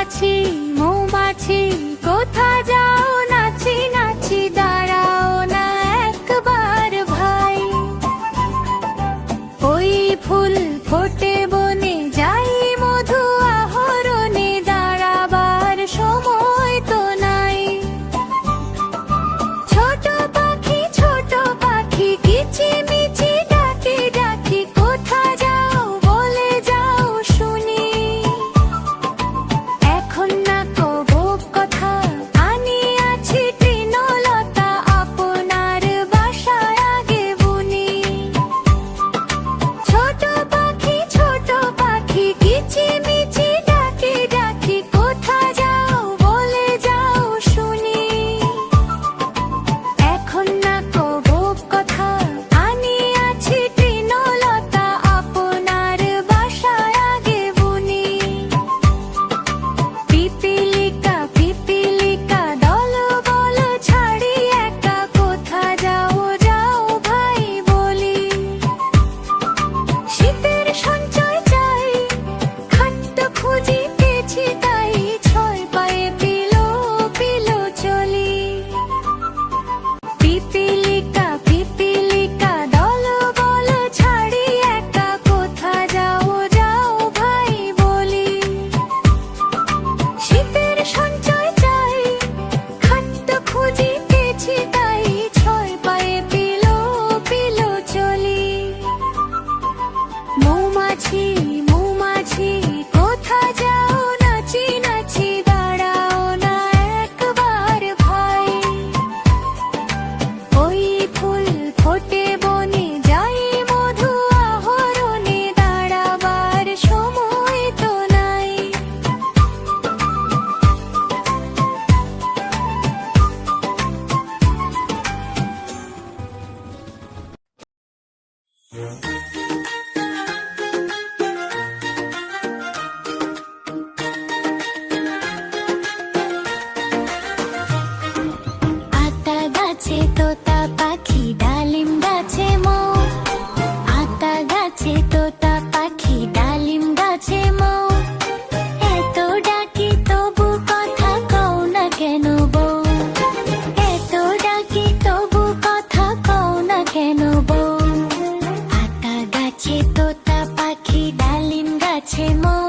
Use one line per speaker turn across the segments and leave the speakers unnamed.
মৌমাছি মৌমাছি কোথা যাও নাচি নাচি দাঁড়াও না একবার ভাই। ওই ফুল ফোটে বনে যাই মধু আহরণে দাঁড়াবার সময় তো নাই। ছোট পাখি কিচিমিচি ডাকি ডাকি কোথা যাও বলে যাও শুনি। এখন না কবো কথা আনি আছি তৃণলতা আপনার বাসায় আগে বুনি। ছোট পাখি কিচিমিচি ডাকি ডাকি কোথা যাও বলে যাও শুনি। এখন না কবো কথা আনি আছি তৃণলতা আপনার বাসায় আগে বুনি। পিপিলিকা দল বল ছাড়ি একা কোথা যাও যাও ভাই বলি। শীতের সঞ্চয় চাই খাদ্য খুঁজি পেয়েছি তাই ছয় পায়ে পিলো পিলো চলি। পিপিলিকা দল বল ছাড়ি একা কোথা যাও যাও ভাই বলি। শীতের সঞ্চয় চাই খাদ্য খুঁজি পেয়েছি তাই ছয় পায়ে পিলো পিলো চলি। মৌমাছি মৌমাছি কোথা যাও নাচি নাচি দাঁড়াও না একবার ভাই। ওই ফুল ফোটে বনে যাই মধু আহরণে দাঁড়াবার সময় তো নাই। আতা গাছে তোতা পাখি ডালিম গাছে মৌ। আতা গাছে তোতা পাখি ডালিম গাছে মৌ। এত ডাকি তবু কথা কও না কেন বউ। এত ডাকি তবু কথা কও না কেন বউ। আতা গাছে তোতা পাখি ডালিম গাছে মৌ।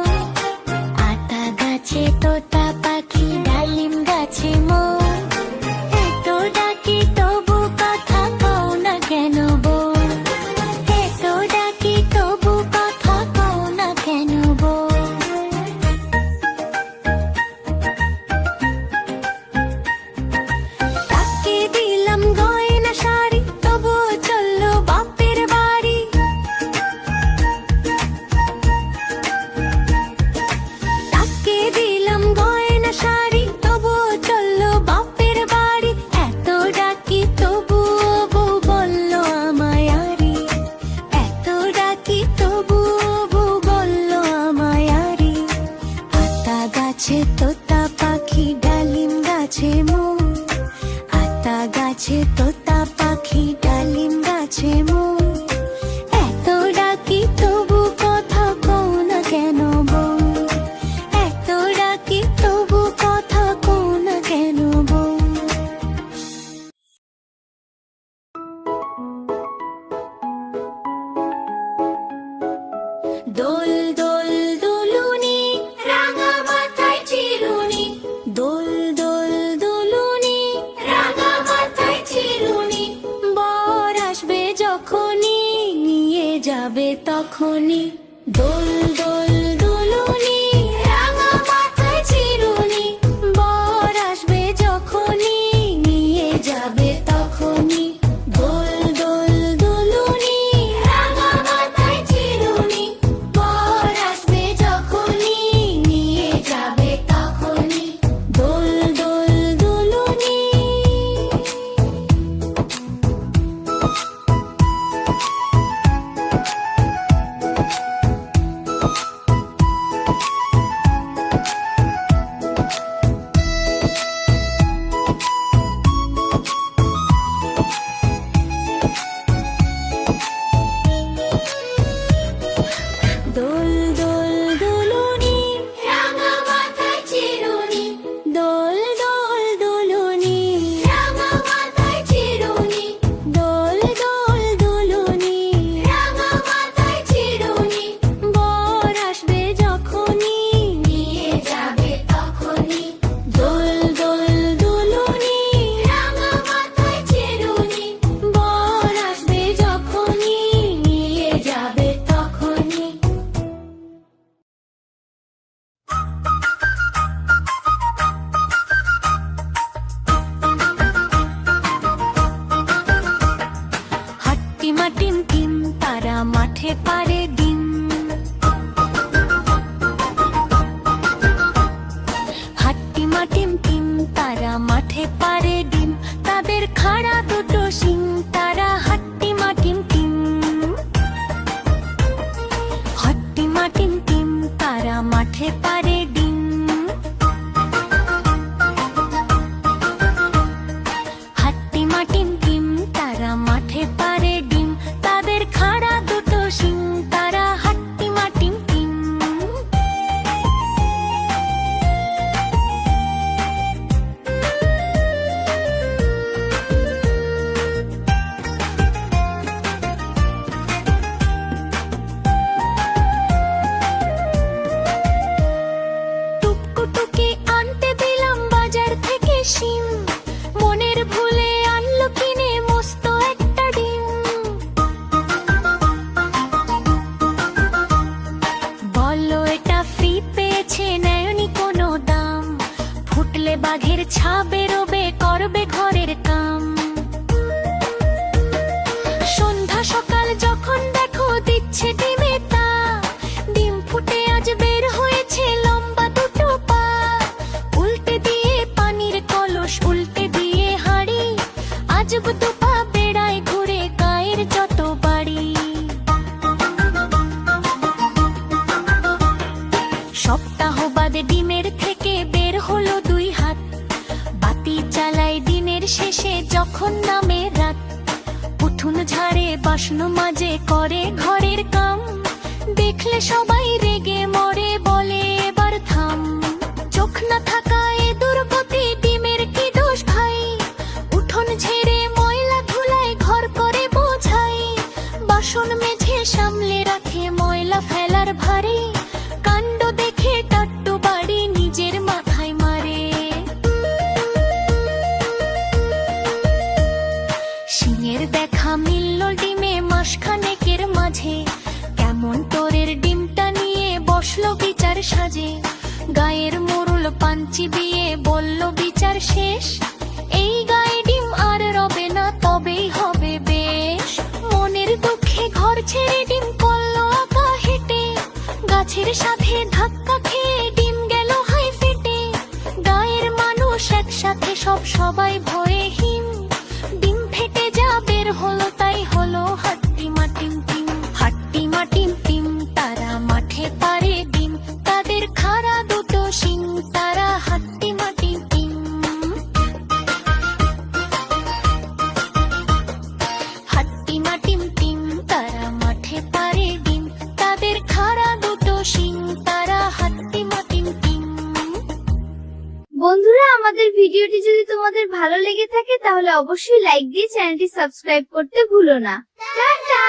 আতা গাছে তোতা পাখি ডালিম গাছে মৌ। এত ডাকি তবু কথা কও না কেন বউ। এত ডাকি তবু কথা কও না কেন বউ। তাকে দিলাম গয়না শাড়ি তবু চললো বাপের বাড়ি। তাকে দিলাম গয়না শাড়ি তবু চললো বাপের বাড়ি। এত ডাকি তবু বউ বলল আমায় আরি। এত ডাকি তবু বউ বলল আমায় আরি। আতা গাছে তোতা পাখি ডালিম গাছে মৌ। আতা গাছে তোতা পাখি ডালিম গাছে মৌ। এত ডাকি তবু কথা কও না কেন বউ। এত ডাকি তবু কথা কও না কেন বউ। দোল দোল দুলুনি রাঙা মাথায় চিরুনি। দোল দোল দুলুনি রাঙা মাথায় চিরুনি। বর আসবে যখনই নিয়ে যাবে তখনই। দোল দোল দুলুনি রাঙা মাথায় চিরুনি। বর আসবে যখনই নিয়ে যাবে তখনই। দোল দোল দুলুনি রাঙা মাথায় চিরুনি। বর আসবে যখনই নিয়ে যাবে তখনই। দোল দোল দুলুনি। মাঠে পারে ডিম। হাট্টিমা টিম টিম তারা মাঠে পারে ডিম, তাদের খাড়া দুটো শিং, তারা হাট্টিমা টিম টিম। হাট্টিমা টিম টিম তারা মাঠে পারে ডিম। হাট্টিমা টিম টিম তারা মাঠে পারে ডিম, তাদের খাড়া দুটো শিং, তারা হাট্টিমা টিম টিম। টুকটুকি আনতে দিলাম বাজার থেকে শিম, মনের ভুলে আনলো কিনে মস্ত একটা ডিম। বললো এটা ফ্রি পেয়েছে, নেয়নি কোনো দাম, ফুটলে বাঘের ছা বেরোবে, করবে ঘরের কাম। সন্ধ্যা সকাল যখন দেখো দিচ্ছে ডিমে তা, ডিম ফুটে আজ বের হয়েছে লম্বা দুটো পা। উল্টে দিয়ে পানির কলস, উল্টে দিয়ে হাঁড়ি, আজব দুপা বেড়ায় ঘুরে গায়ের যত বাড়ি। সপ্তাহ বাদে ডিমের থেকে বের হলো দুই হাত, বাতি চালায় দিনের শেষে যখন নামে রাত। উঠুন ঝাড়ে বাসন মাজে করে ঘরের কাম, দেখলে সবাই রেগে মরে বলে এবার থাম। চোখ না থাকা এ দুর্গতি, ডিমের কি দোষ ভাই? উঠোন ঝেড়ে ময়লা ধুলায় ঘর করে বোঝাই, বাসন মেঝে সামলে রাখে ময়লা ফেলার ভারে। কাণ্ড দেখে টাট্টু বাড়ি নিজের মাথায় মারে। শিঙের দেখা মিলল ডিমে মাসখানেকের মাঝে, কেমন তোরের ডিমটা নিয়ে বসলো বিচার সাজে। গায়ের মোড়ল পাঞ্চি দিয়ে বলল বিচার শেষ, এই গায়ে ডিম আর রবে না, তবেই হবে বেশ। মনের দুঃখে ঘর ছেড়ে ডিম করলো আঁকা হেঁটে, গাছের সাথে ধাক্কা খেয়ে ডিম গেল হাই ফেটে। গায়ের মানুষ একসাথে সবাই ভয়ে হিম, ডিম ফেটে যা বের হলো তাই হলো হাট্টিমা টিম টিম। হাট্টিমা টিম টিম তারা মাঠে পারে ডিম, তাদের খাড়া দুটো শিং, তারা হাট্টিমা টিম টিম। হাট্টিমা টিম টিম তারা মাঠে পারে ডিম, তাদের খাড়া দুটো শিং, তারা হাট্টিমা টিম টিম।
বন্ধুরা, আমাদের ভিডিওটি যদি তোমাদের ভালো লেগে থাকে তাহলে অবশ্যই লাইক দিয়ে চ্যানেলটি সাবস্ক্রাইব করতে ভুলো না। টাটা।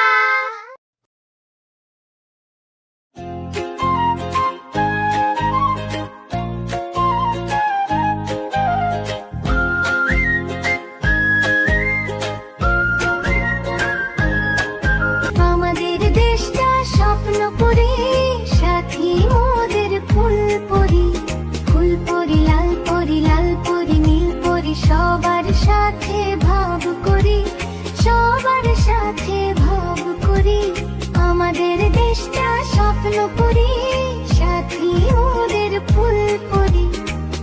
আমাদের দেশটা স্বপ্ন পরি, সাথী মোদের ফুল পরি। ফুল পরি লাল পরি, লাল পরি নীল পরি, সবার সাথে ভাব করি, সবার সাথে ভাব করি। আমাদের দেশটা স্বপ্ন পরি, সাথী মোদের ফুল পরি।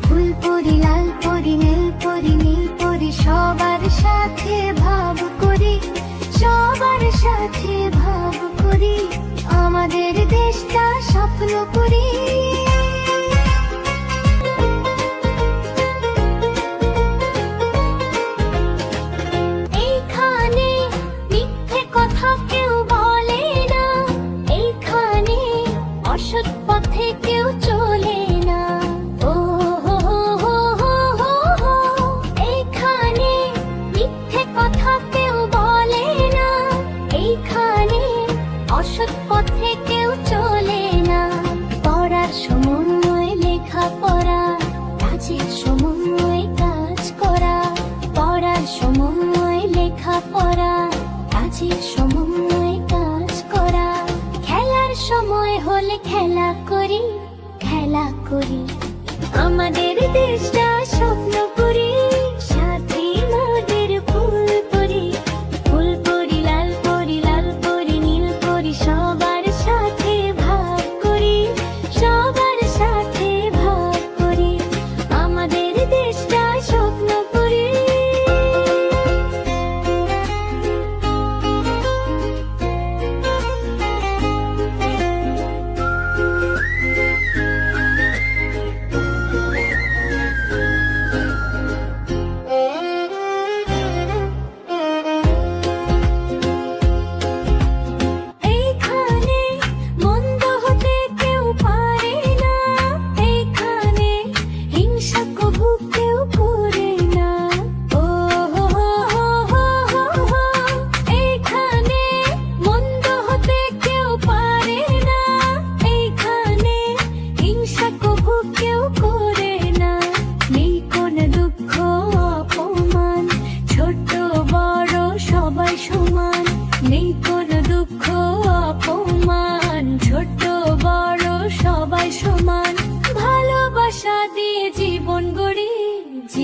ফুল পরি লাল পরি নীল পরি, নীল পরি, সবার সাথে ভাব করি, সবার সাথে ভাব করি। আমাদের দেশটা স্বপ্ন করি। এইখানে মিথ্যে কথা কেউ বলে না, এইখানে অসৎ পথে কেউ চলে না। ও হো হো হো হো হো হো। এইখানে মিথ্যে কথা কেউ বলে না, এইখানে অসৎ পথে কেউ চলে না। পড়ার সমন্বয় লেখাপড়া, কাজের সমন্বয় কাজ করা। পড়ার সমন্বয় লেখাপড়া, কাজের সমন্বয় কাজ করা। খেলার সময় হলে খেলা করি, খেলা করি। আমাদের দেশটা স্বপ্ন করি, সাথী মোদের ফুল পরি। ফুল পরি লাল পরি, লাল পরি নীল পরি, সব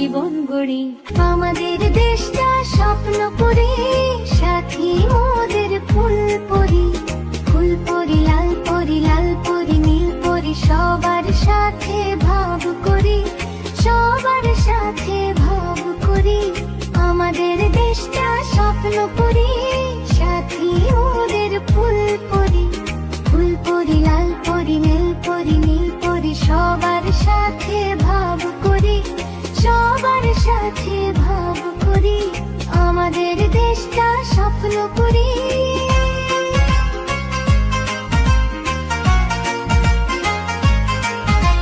জীবন গড়ি আমাদের দেশটা স্বপ্ন করি সাথী মোদের ফুল পরি ফুল পরি লাল পরি নীল পরি সবার সাথে ভাব করি সবার সাথে ভাব করি আমাদের দেশটা স্বপ্ন করি সাথী মোদের ফুল পরি লাল পরি নীল পরি সবার সাথে ভাব করি সবার সাথে ভাব করি আমাদের দেশটা স্বপ্ন করি